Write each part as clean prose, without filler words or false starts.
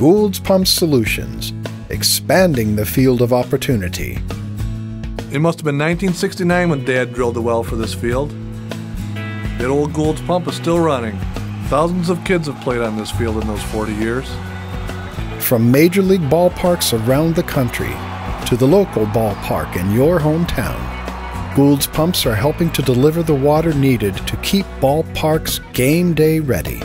Gould's Pump Solutions, expanding the field of opportunity. It must have been 1969 when Dad drilled the well for this field. That old Gould's pump is still running. Thousands of kids have played on this field in those 40 years. From major league ballparks around the country to the local ballpark in your hometown, Gould's Pumps are helping to deliver the water needed to keep ballparks game day ready.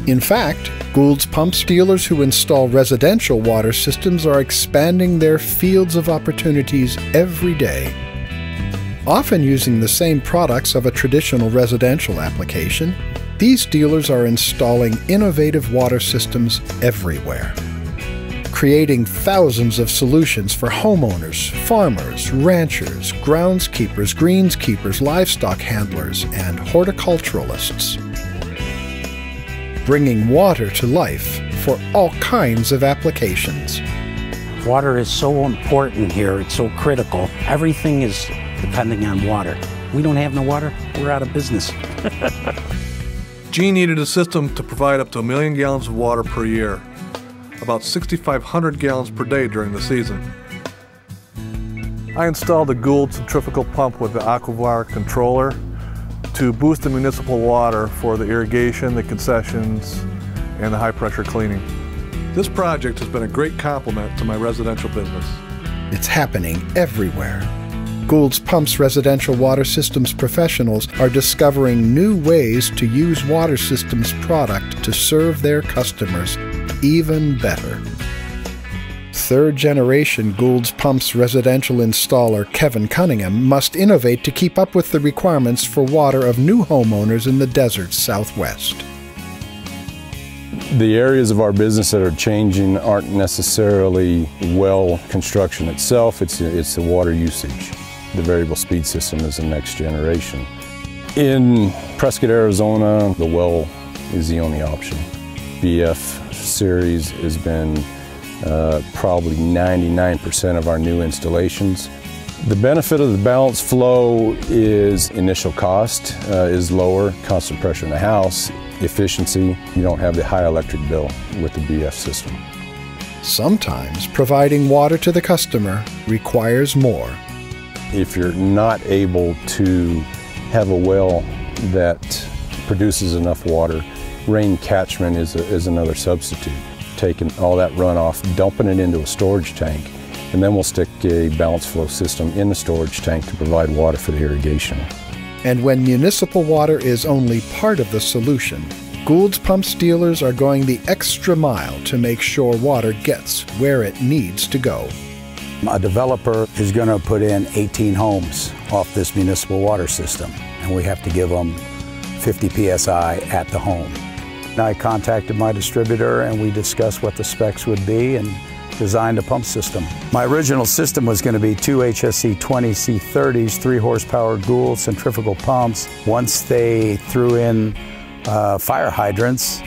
In fact, Gould's Pumps dealers who install residential water systems are expanding their fields of opportunities every day. Often using the same products of a traditional residential application, these dealers are installing innovative water systems everywhere, creating thousands of solutions for homeowners, farmers, ranchers, groundskeepers, greenskeepers, livestock handlers, and horticulturalists, bringing water to life for all kinds of applications. Water is so important here, it's so critical. Everything is depending on water. We don't have no water, we're out of business. Gene needed a system to provide up to 1 million gallons of water per year, about 6,500 gallons per day during the season. I installed the Gould centrifugal pump with the Aquavar controller to boost the municipal water for the irrigation, the concessions, and the high pressure cleaning. This project has been a great complement to my residential business. It's happening everywhere. Gould's Pumps residential water systems professionals are discovering new ways to use water systems product to serve their customers even better. Third-generation Gould's Pumps residential installer Kevin Cunningham must innovate to keep up with the requirements for water of new homeowners in the desert Southwest. The areas of our business that are changing aren't necessarily well construction itself, it's the water usage. The variable speed system is the next generation. In Prescott, Arizona, the well is the only option. BF series has been probably 99% of our new installations. The benefit of the balanced flow is initial cost is lower, constant pressure in the house, efficiency. You don't have the high electric bill with the BF system. Sometimes providing water to the customer requires more. If you're not able to have a well that produces enough water, rain catchment is another substitute. Taking all that runoff, dumping it into a storage tank, and then we'll stick a balanced flow system in the storage tank to provide water for the irrigation. And when municipal water is only part of the solution, Gould's Pumps dealers are going the extra mile to make sure water gets where it needs to go. A developer is going to put in 18 homes off this municipal water system, and we have to give them 50 PSI at the home. I contacted my distributor and we discussed what the specs would be and designed a pump system. My original system was going to be 2 HSC 20 C30s, 3 horsepower Gould centrifugal pumps. Once they threw in fire hydrants,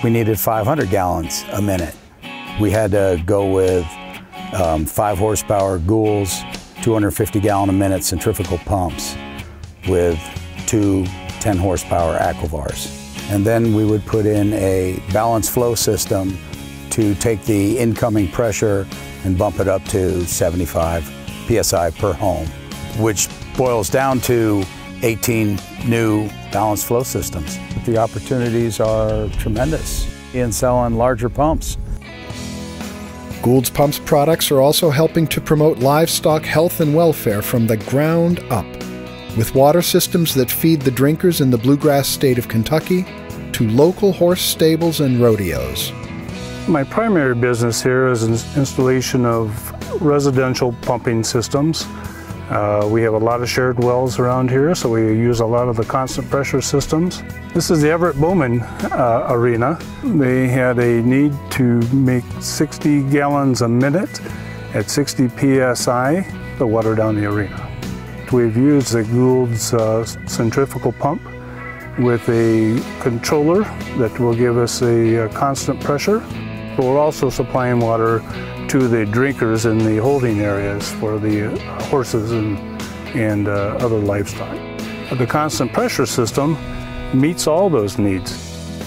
we needed 500 gallons a minute. We had to go with 5 horsepower Goulds, 250 gallon a minute centrifugal pumps with 2 10 horsepower Aquavars. And then we would put in a balanced flow system to take the incoming pressure and bump it up to 75 PSI per home, which boils down to 18 new balanced flow systems. The opportunities are tremendous in selling larger pumps. Gould's Pumps products are also helping to promote livestock health and welfare from the ground up, with water systems that feed the drinkers in the bluegrass state of Kentucky to local horse stables and rodeos. My primary business here is installation of residential pumping systems. We have a lot of shared wells around here, so we use a lot of the constant pressure systems. This is the Everett Bowman Arena. They had a need to make 60 gallons a minute at 60 PSI to water down the arena. We've used the Gould's centrifugal pump with a controller that will give us a constant pressure. But we're also supplying water to the drinkers in the holding areas for the horses and other livestock. The constant pressure system meets all those needs.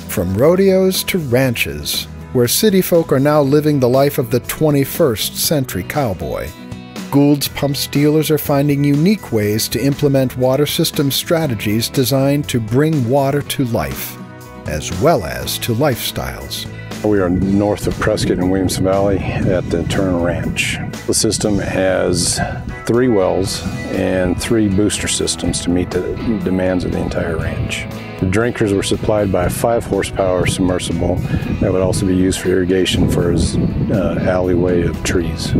From rodeos to ranches, where city folk are now living the life of the 21st century cowboy. Gould's Pumps dealers are finding unique ways to implement water system strategies designed to bring water to life, as well as to lifestyles. We are north of Prescott in Williams Valley at the Turner Ranch. The system has 3 wells and 3 booster systems to meet the demands of the entire ranch. The drinkers were supplied by a 5-horsepower submersible that would also be used for irrigation for his alleyway of trees.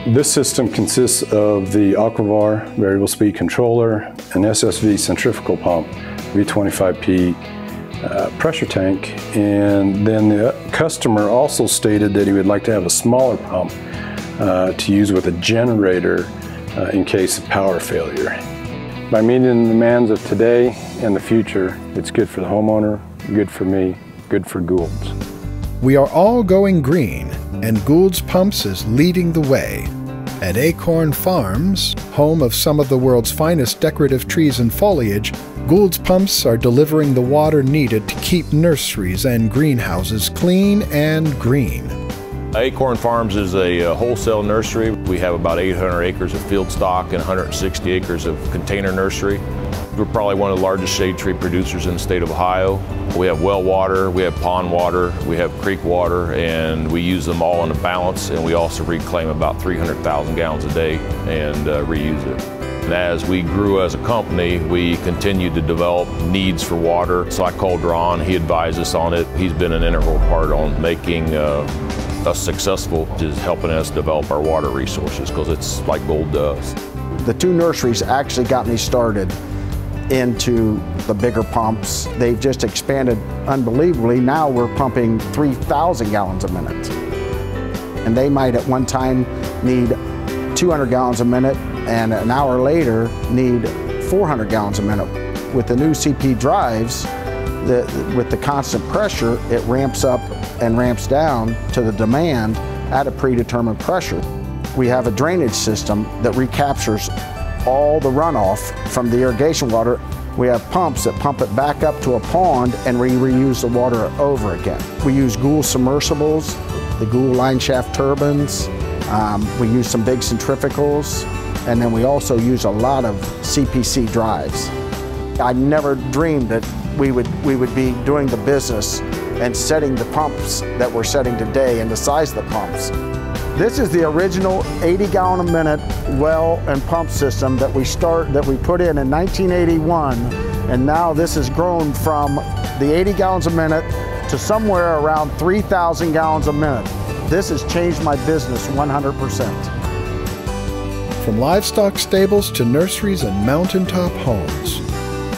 This system consists of the Aquavar variable speed controller, an SSV centrifugal pump, V25P pressure tank, and then the customer also stated that he would like to have a smaller pump to use with a generator in case of power failure. By meeting the demands of today and the future, it's good for the homeowner, good for me, good for Gould's. We are all going green, and Gould's Pumps is leading the way. At Acorn Farms, home of some of the world's finest decorative trees and foliage, Gould's Pumps are delivering the water needed to keep nurseries and greenhouses clean and green. Acorn Farms is a wholesale nursery. We have about 800 acres of field stock and 160 acres of container nursery. We're probably one of the largest shade tree producers in the state of Ohio. We have well water, we have pond water, we have creek water, and we use them all in a balance, and we also reclaim about 300,000 gallons a day and reuse it. And as we grew as a company, we continued to develop needs for water. So I called Ron, he advised us on it. He's been an integral part on making us successful, is helping us develop our water resources, because it's like gold does. The 2 nurseries actually got me started into the bigger pumps. They've just expanded unbelievably. Now we're pumping 3,000 gallons a minute. And they might at one time need 200 gallons a minute, and an hour later need 400 gallons a minute. With the new CP drives, with the constant pressure, it ramps up and ramps down to the demand at a predetermined pressure. We have a drainage system that recaptures all the runoff from the irrigation water. We have pumps that pump it back up to a pond and reuse the water over again. We use Gould submersibles, the Gould line shaft turbines. We use some big centrifugals, and then we also use a lot of CPC drives. I never dreamed that we would be doing the business and setting the pumps that we're setting today and the size of the pumps. This is the original 80-gallon a minute well and pump system that we put in 1981, and now this has grown from the 80 gallons a minute to somewhere around 3,000 gallons a minute. This has changed my business 100%. From livestock stables to nurseries and mountaintop homes,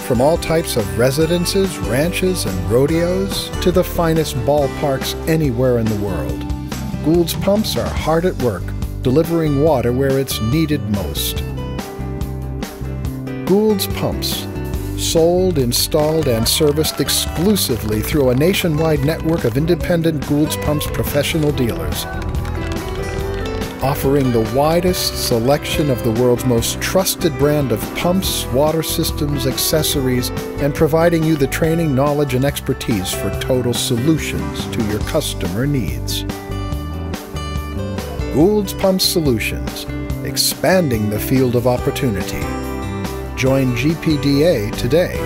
from all types of residences, ranches, and rodeos to the finest ballparks anywhere in the world, Gould's Pumps are hard at work, delivering water where it's needed most. Gould's Pumps, sold, installed, and serviced exclusively through a nationwide network of independent Gould's Pumps professional dealers, offering the widest selection of the world's most trusted brand of pumps, water systems, accessories, and providing you the training, knowledge, and expertise for total solutions to your customer needs. Gould's Pump Solutions, expanding the field of opportunity. Join GPDA today.